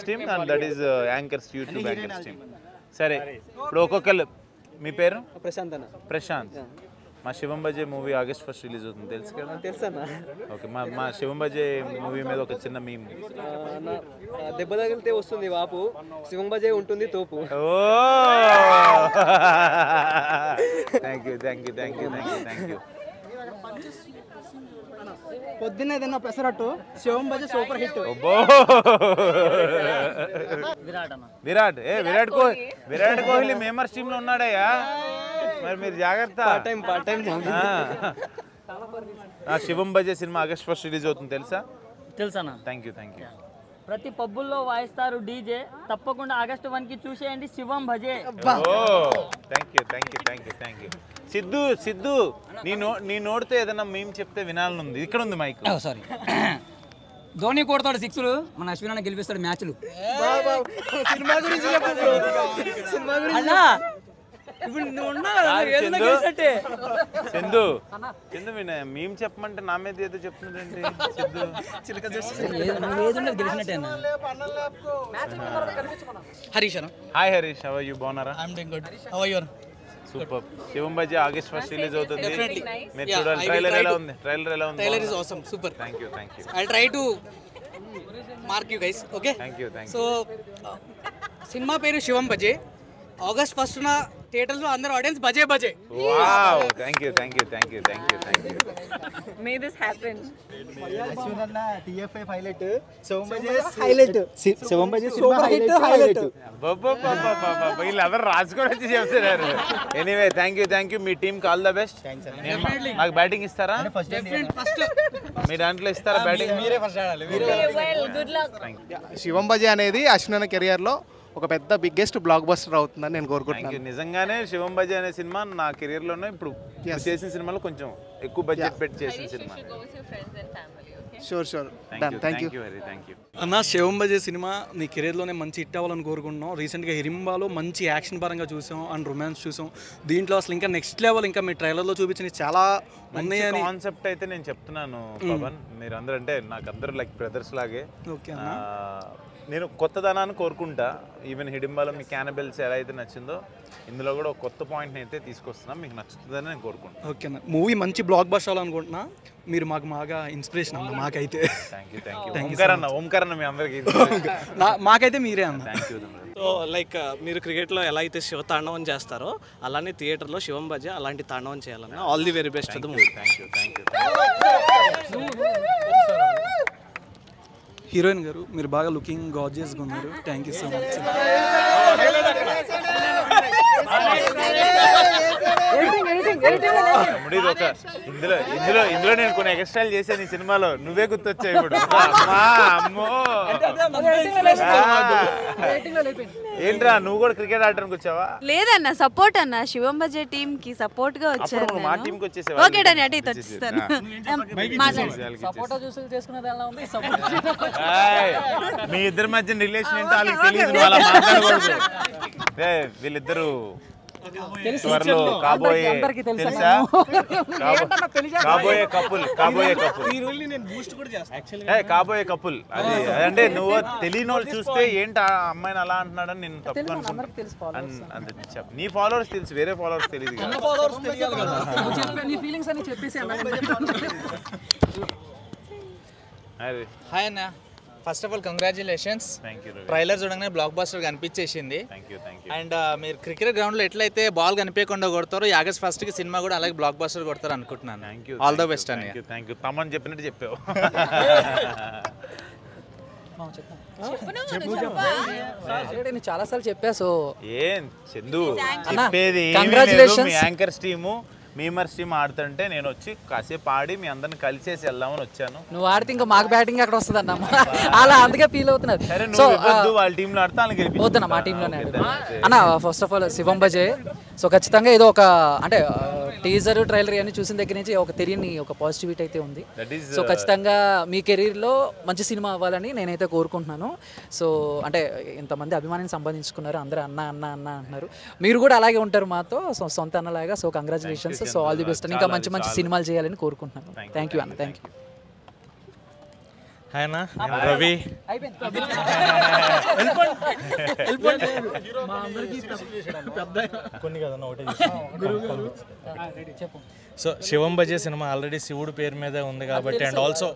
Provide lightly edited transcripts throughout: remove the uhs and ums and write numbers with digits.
team and that is anchors YouTube anchors team. సరే ఇప్పుడు ఒక్కొక్కరు మీ పేరు? ప్రశాంత్ అన్న. ప్రశాంత్. మా శివం బజే మూవీ ఆగస్ట్ 1 రిలీజ్ అవుతుంది తెలుసు కదా? తెలుసు అన్న. ఓకే మా శివం బజే మూవీ మీద ఒక చిన్న మీమ్. దెబ్బ తగిలితే వస్తుంది వాపు, శివం బజే ఉంటుంది తోపు. Oh thank you. పొద్దున్న ఏదైనా pesarattu, Shivam Bhaje super hit. Virat Kohli memers team లో ఉన్నాడయ్యా, మరి మీరు జాగ్రత్త. పార్ట్ టైం శివం బజే సినిమా ఆగస్ట్ 1 రిలీజ్ అవుతుంది తెలుసా? తెలుసా? Thank you. ప్రతి పబ్బుల్లో వాయిస్తారు డీజే, తప్పకుండా ఆగస్టు 1 చూసేయండి శివం భజే. Thank you. సిద్ధు నీ నోటితో ఏదైనా మేము చెప్తే వినాలనుంది. ఇక్కడ ఉంది మైక్. సారీ. ధోని కొడతాడు సిక్స్లు, మన అశ్విన్ అన్న గెలిపిస్తాడు మ్యాచ్లు. సినిమా గురించి చందు మేము చెప్పమంటే నా మీద ఏదో చెప్తున్నాడండి గెలిచినట్టే. హరీష్ అన్న. Hi Harish, how are you? బాగున్నారా? I am doing good. How are you? Super. Shivam Bhaje August 1 release అవుతుంది. మీరు చూడాలి. ట్రైలర్ ఎలా ఉంది? Trailer is awesome, super. Thank you. I try to mark you guys. Okay, thank you. So సినిమా పేరు Shivam Bhaje. August 1 theatres లో అందరూ audience Bhaje Bhaje. Wow, thank you. May this happen. అశ్వినన్న TFI highlight, Shivam Bhaje highlight, Shivam Bhaje highlight. వీళ్ళందరూ రాజుకొని వచ్చి చెప్తున్నారు. Anyway thank you. Me team కి all the best. నాకు బ్యాటింగ్ ఇస్తారా? మీ దాంట్లో ఇస్తారా బ్యాటింగ్? మీరే ఫస్ట్ ఆడాలి. Well, good luck. శివం బజే అనేది అశ్వినన్న కెరియర్ లో ఒక పెద్ద బిగ్గెస్ట్ బ్లాక్ బస్టర్ అవుతుందని నేను కోరుకుంటున్నాను. నిజంగానే శివం బజే అనే సినిమా నా కెరీర్ లోనే ఇప్పుడు చేసిన సినిమాలో కొంచెం ఎక్కువ బడ్జెట్ పెట్టి చేసిన సినిమా. షూర్. Thank you. అన్న, శివం బజే సినిమా నీ కెరీర్లోనే మంచి హిట్ అవ్వాలని కోరుకుంటున్నాం. రీసెంట్గా హిరింబాలో మంచి యాక్షన్ పరంగా చూసాం అండ్ రొమాన్స్ చూసాం. దీంట్లో అసలు ఇంకా నెక్స్ట్ లెవెల్ ఇంకా మీ ట్రైలర్లో చూపించిన చాలా ఉన్నాయని కాన్సెప్ట్ అయితే నేను చెప్తున్నాను పవన్. మీరు అందరూ అంటే నాకు అందరూ లైక్ బ్రదర్స్ లాగే. ఓకే, నేను కొత్తదనాన్ని కోరుకుంటా. ఈవెన్ హిడింబాలో మీ క్యానబెల్స్ ఎలా అయితే నచ్చిందో ఇందులో కూడా ఒక కొత్త పాయింట్ని అయితే తీసుకొస్తున్నాం. మీకు నచ్చుతుందని నేను కోరుకుంటున్నాను. ఓకే అన్న, మూవీ మంచి బ్లాక్ బస్టర్ అవ్వాలనుకుంటున్నా. మీరు బాగా ఇన్స్పిరేషన్ అన్న మాకైతే. ఓంకార్ అన్న మీ అందరికీ మాకైతే మీరే అన్న. Thank you. సో లైక్ మీరు క్రికెట్లో ఎలా అయితే శివ తాండవం చేస్తారో అలానే థియేటర్లో శివం బజే అలాంటి తాండవం చేయాలన్న. All the very best. Thank you. Heroine గారు, మీరు బాగా లుకింగ్ గార్జియస్గా ఉన్నారు. Thank you so much. ఇందులో నేను కొన్ని ఎక్స్ట్రాలు చేశాను ఈ సినిమాలో. నువ్వే గుర్తొచ్చావు ఇప్పుడు. అమ్మో, ఏంట్రా నువ్వు కూడా క్రికెట్ ఆడడానికి వచ్చావా? లేదన్న, సపోర్ట్ అన్న. శివం బజే టీమ్ కి సపోర్ట్ గా వచ్చాను. మా టీమ్ కి వచ్చేసావా? ఓకే డన్, అటు ఇటు వచ్చేస్తాను. మీ ఇద్దరి మధ్య రిలేషన్ ఏంటో వాళ్ళకి తెలియదు, వాళ్ళ మాట్లాడకూడదు. వీళ్ళిద్దరు త్వరలో కాబోయే కపుల్. అది అంటే నువ్వు తెలియని వాళ్ళు చూస్తే ఏంటి ఆ అమ్మాయిని అలా అంటున్నాడని నేను తప్పు అనుకుంటున్నా. నీ ఫాలోవర్స్ తెలుసు, వేరే ఫాలోవర్స్ తెలియదు. హాయ్ అన్న, first of all congratulations. Trailer చూడగానే బ్లాక్ బస్టర్ కనిపించేసింది. అండ్ మీరు క్రికెట్ గ్రౌండ్ లో ఎట్లయితే బాల్ కనిపించకుండా కొడతారో ఆగస్ట్ 1 సినిమా కూడా అలాగే బ్లాక్ బస్టర్ కొడతారు అనుకుంటున్నాను. ఆల్ ద బెస్ట్ అని. Thank you. తమన్ చెప్పినట్టు చెప్పావు. చాలా సార్లు చెప్పా. సో ఏం చందు చెప్పేది, యాంకర్స్ టీము మీమర్స్ టీమ్ ఆడుతుంటే నేను వచ్చి కాసేపు ఆడి మీ అందరిని కలిసేసి వెళ్దామని వచ్చాను. నువ్వు ఆడితే ఇంకా మాకు బ్యాటింగ్ అక్కడ వస్తుంది అన్న, అలా అందుకే ఫీల్ అవుతున్నారు. సో వాళ్ళ టీంలో ఆడతా వద్దన్న మా టీంలోనే అన్న. First of all Shivam Bhaje. So ఖచ్చితంగా ఏదో ఒక అంటే టీజర్ ట్రైలర్ అని చూసిన దగ్గర నుంచి ఒక తెలియని ఒక పాజిటివిటీ అయితే ఉంది. సో ఖచ్చితంగా మీ కెరీర్లో మంచి సినిమా అవ్వాలని నేనైతే కోరుకుంటున్నాను. సో అంటే ఇంతమంది అభిమానిని సంపాదించుకున్నారు, అందరూ అన్న అన్న అన్న అంటున్నారు. మీరు కూడా అలాగే ఉంటారు మాతో, సో సొంత అన్నలాగా. So congratulations. So all the best. ఇంకా మంచి మంచి సినిమాలు చేయాలని కోరుకుంటున్నాను. థ్యాంక్ యూ అన్న. Thank you. హాయ్ అన్న, నేను రవి. సో శివం బజే సినిమా ఆల్రెడీ శివుడు పేరు మీదే ఉంది కాబట్టి, అండ్ ఆల్సో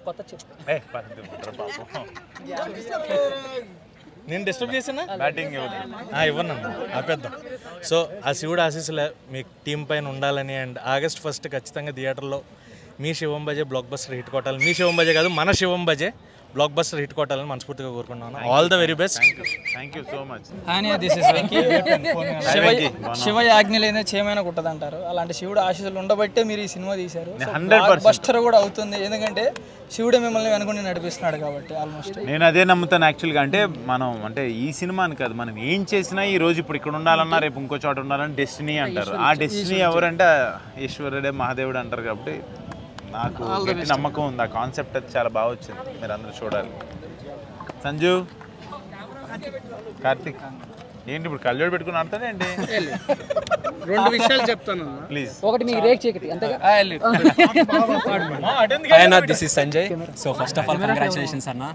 నేను డిస్టర్బ్ చేసానా బ్యాటింగ్ ఇవ్వను ఆపేద్దాం. సో ఆ శివుడు ఆశీస్సులు మీ టీం పైన ఉండాలని, అండ్ August 1 ఖచ్చితంగా థియేటర్లో మీ శివం బజే బ్లాక్ బస్టర్ హిట్ కొట్టాలి. మీ శివం బజే కాదు, మన శివం బజే బ్లాక్ బస్టర్ హిట్ కొట్టాలని మనస్ఫూర్తిగా కోరుకుంటున్నాను. All the very best. Thank you so much. Shiva ఆజ్ఞ లేదే చేయమైనా కుట్టదంటారు. అలాంటి శివుడు ఆశీస్సులు ఉండబట్టే మీరు ఈ సినిమా తీశారు. 100% బస్టర్ కూడా అవుతుంది, ఎందుకంటే శివుడే మిమ్మల్ని వెనుకొని నడిపిస్తున్నాడు కాబట్టి. ఆల్మోస్ట్ నేను అదే నమ్ముతాను యాక్చువల్గా. అంటే మనం అంటే ఈ సినిమాని కాదు, మనం ఏం చేసినా ఈ రోజు ఇప్పుడు ఇక్కడ ఉండాలన్నా రేపు ఇంకో చోట ఉండాలని డెస్టినీ అంటారు. ఆ డెస్టినీ ఎవరంటే ఈశ్వరుడే మహాదేవుడు అంటారు. కాబట్టి నాకు గట్టి నమ్మకం ఉంది. ఆ కాన్సెప్ట్ అది చాలా బాగా వచ్చింది, మీరు అందరూ చూడాలి. సంజు, కార్తిక్ ఏంటి ఇప్పుడు కళ్ళజోడు పెట్టుకుని ఆడతాడేంటి? 2 విషయాలు చెప్తాను ప్లీజ్. ఒకటి మీకు రేక్ చీకటి అంతేగా. This is Sanjay. So first of all congratulations అన్న.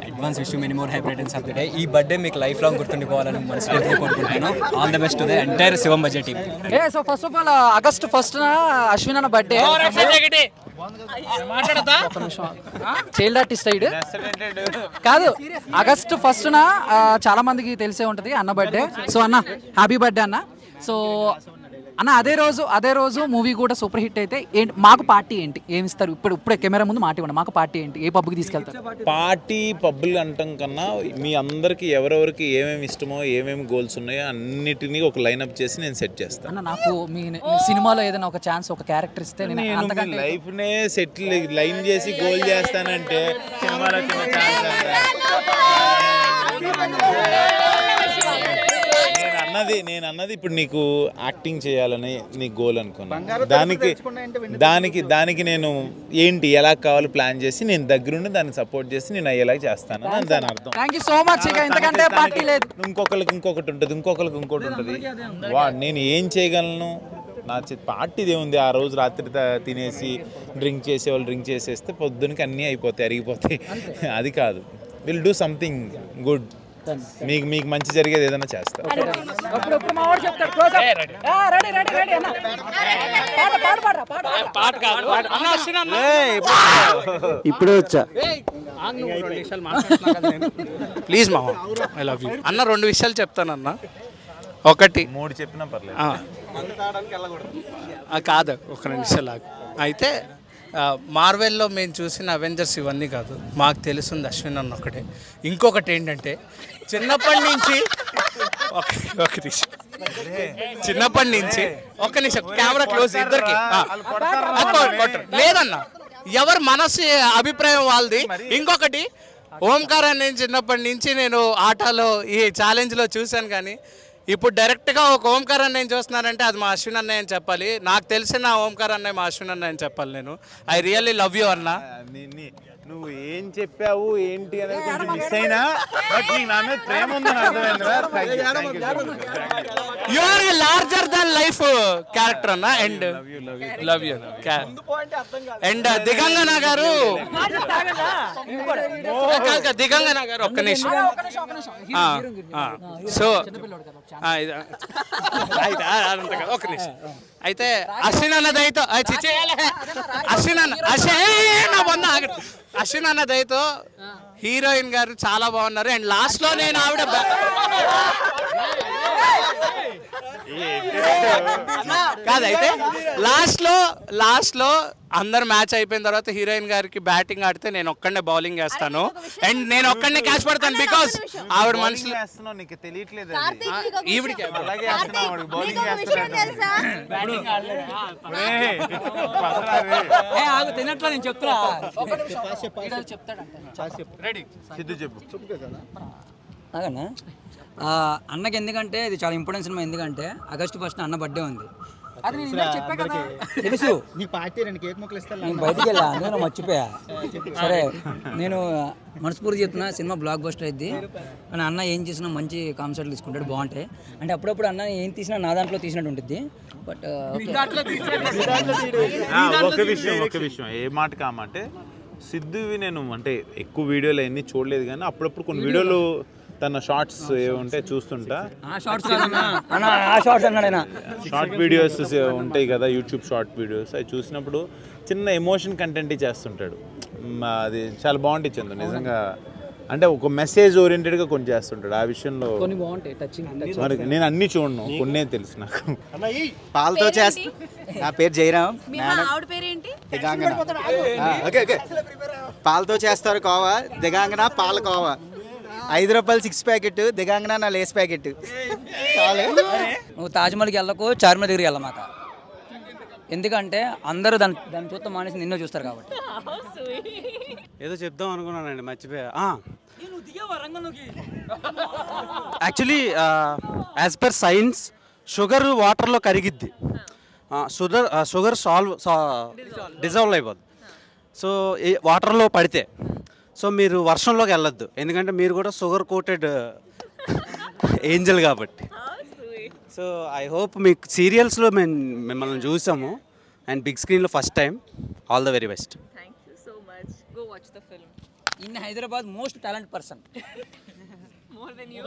Advance wish you many more happy returns of the day. ఈ బర్త్డే మీకు లైఫ్ లాంగ్ గుర్తుండిపోవాలని మనస్ఫూర్తిగా కోరుకుంటున్నాను. All the best to the entire Shivam Bhaje team. So first of all August 1 Ashwin అన్న birthday. Child artist side కాదు, August 1 చాలా మందికి తెలిసే ఉంటది అన్న బర్త్డే. సో అన్న హ్యాపీ బర్త్డే అన్న. సో అన్న అదే రోజు మూవీ కూడా సూపర్ హిట్ అయితే ఏంటి మాకు పార్టీ ఏంటి ఏమి ఇస్తారు? ఇప్పుడే కెమెరా ముందు మాట ఇవ్వండి. మాకు పార్టీ ఏంటి? ఏ పబ్కి తీసుకెళ్తారు? పార్టీ పబ్బులు అంటాం కన్నా మీ అందరికి ఎవరెవరికి ఏమేమి ఇష్టమో ఏమేమి గోల్స్ ఉన్నాయో అన్నిటినీ ఒక లైన్అప్ చేసి నేను సెట్ చేస్తాను. అన్న నాకు మీ సినిమాలో ఏదైనా ఒక ఛాన్స్, ఒక క్యారెక్టర్ ఇస్తే నేను లైఫ్నే సెటిల్ లైన్ చేసి గోల్ చేస్తానంటే సినిమాలో చిన్న ఛాన్స్ నేను అన్నది ఇప్పుడు నీకు యాక్టింగ్ చేయాలని నీ గోల్ అనుకున్నాను. దానికి నేను ఏంటి ఎలా కావాలో ప్లాన్ చేసి నేను దగ్గరుండి దాన్ని సపోర్ట్ చేసి నేను అయ్యేలాగా చేస్తాను అని దాని అర్థం. ఇంకొకరికి ఇంకొకటి ఉంటుంది, ఇంకొకరికి ఇంకోటి ఉంటుంది. నేను ఏం చేయగలను? నా పార్టీది ఏముంది? ఆ రోజు రాత్రి తినేసి డ్రింక్ చేసేవాళ్ళు డ్రింక్ చేసేస్తే పొద్దునకి అన్నీ అయిపోతాయి, అరిగిపోతాయి. అది కాదు, విల్ డూ సంథింగ్ గుడ్. మీకు మంచి జరిగేది ఏదైనా చేస్తా. ఇప్పుడే వచ్చా. ప్లీజ్ మామ, ఐ లవ్ యూ అన్న. 2 విషయాలు చెప్తానన్న. ఒకటి 3 చెప్పినా పర్లేదు కాదు, ఒక 2 నిమిషాలు అయితే మార్వెల్లో మేము చూసిన అవెంజర్స్ ఇవన్నీ కాదు, మాకు తెలుస్తుంది అశ్విన్ అన్న ఒకటే. ఇంకొకటి ఏంటంటే చిన్నప్పటి నుంచి ఒక నిమిషం కెమెరా క్లోజ్ ఇద్దరికి లేదన్న, ఎవరు మనసు అభిప్రాయం వాళ్ళది. ఇంకొకటి ఓంకారాన్ని నేను చిన్నప్పటి నుంచి నేను ఆటలో ఈ ఛాలెంజ్లో చూశాను, కానీ ఇప్పుడు డైరెక్ట్గా ఒక ఓంకార్ అన్నయ్యని చూస్తున్నానంటే అది మా అశ్విన్ అన్నయ్య అని చెప్పాలి. నాకు తెలిసిన ఓంకార్ అన్నయ్య మా అశ్విన్ అన్నయ్య అని చెప్పాలి. నేను ఐ రియల్లీ లవ్ యూ అన్న. నువ్వు ఏం చెప్పావు ఏంటి అనేది కొంచెం మిస్ అయినా, బట్ నీకు నా మీద ప్రేమ ఉందని అర్థమైందిరా. You are a larger than life character అన్న. And love you and Digangana గారు ఒక్క నిమిషం. సో ఒక నిమిషం అయితే అశ్విన్ అన్న దయతో అశ్విన్ అన్న దయతో హీరోయిన్ గారు చాలా బాగున్నారు. అండ్ లాస్ట్ లో నేను ఆవిడ కాదైతే లాస్ట్ లో అందరు మ్యాచ్ అయిపోయిన తర్వాత హీరోయిన్ గారికి బ్యాటింగ్ ఆడితే నేను ఒక్కడే బౌలింగ్ వేస్తాను అండ్ నేను ఒక్కడే క్యాచ్ పడతాను బికాస్ ఆవిడ మనసులో నీకు తెలియట్లేదు ఈవిడికి తినట్లా నేను చెప్తా అదన్నా అన్నకి ఎందుకంటే ఇది చాలా ఇంపార్టెంట్ సినిమా. ఎందుకంటే August 1 అన్న బర్త్డే ఉంది. తెలుసు నీ పార్టీ 2 కేక్ ముక్కలు ఇస్తాను. నేను బయటికి వెళ్ళా అందులో మర్చిపోయా. సరే నేను మనస్ఫూర్తి చెప్తున్నా సినిమా బ్లాక్ బస్టర్ అయింది. కానీ అన్న ఏం చేసినా మంచి కాన్సెప్ట్లు తీసుకుంటాడు, బాగుంటాయి. అంటే అప్పుడప్పుడు అన్న ఏం తీసినా నా దాంట్లో తీసినట్టు ఉంటుంది. బట్ ఒక విషయం ఏ మాట కామంటే సిద్ధువి నేను అంటే ఎక్కువ వీడియోలు అన్నీ చూడలేదు కానీ అప్పుడప్పుడు కొన్ని వీడియోలు తన షార్ట్స్ ఉంటే చూస్తుంటా. షార్ట్ వీడియోస్ ఉంటాయి కదా యూట్యూబ్ షార్ట్ వీడియోస్, అవి చూసినప్పుడు చిన్న ఎమోషన్ కంటెంట్ చేస్తుంటాడు. అది చాలా బాగుంటుంది చందు నిజంగా. అంటే ఒక మెసేజ్ ఓరియంటెడ్గా కొన్ని చేస్తుంటాడు. ఆ విషయంలో మరి నేను అన్ని చూడను, కొన్నే తెలుసు నాకు. పాలతో చేస్తా. నా పేరు జయరామ్. పాలతో చేస్తారు కోవా, దిగాంగన పాల కోవా. 5 రూపాయలు 6 ప్యాకెట్, దిగాంగన నా లేస్ ప్యాకెట్. నువ్వు తాజ్మహల్కి వెళ్ళకు, చార్మినార్ దగ్గరికి వెళ్ళమాక. ఎందుకంటే అందరూ దాన్ని చూస్తే మానేసి నిన్ను చూస్తారు కాబట్టి. ఏదో చెప్దాం అనుకున్నానండి, మర్చిపోయా. Actually as per science sugar వాటర్లో కరిగిద్ది, షుగర్ డిజాల్వ్ అయిపోద్ది. సో వాటర్లో పడితే సో మీరు వర్షంలోకి వెళ్ళొద్దు, ఎందుకంటే మీరు కూడా షుగర్ కోటెడ్ ఏంజల్ కాబట్టి. సో ఐ హోప్ మీకు సీరియల్స్లో మేము మిమ్మల్ని చూసాము అండ్ బిగ్ స్క్రీన్లో first time. All the very best. In Hyderabad, most talented person. More than you.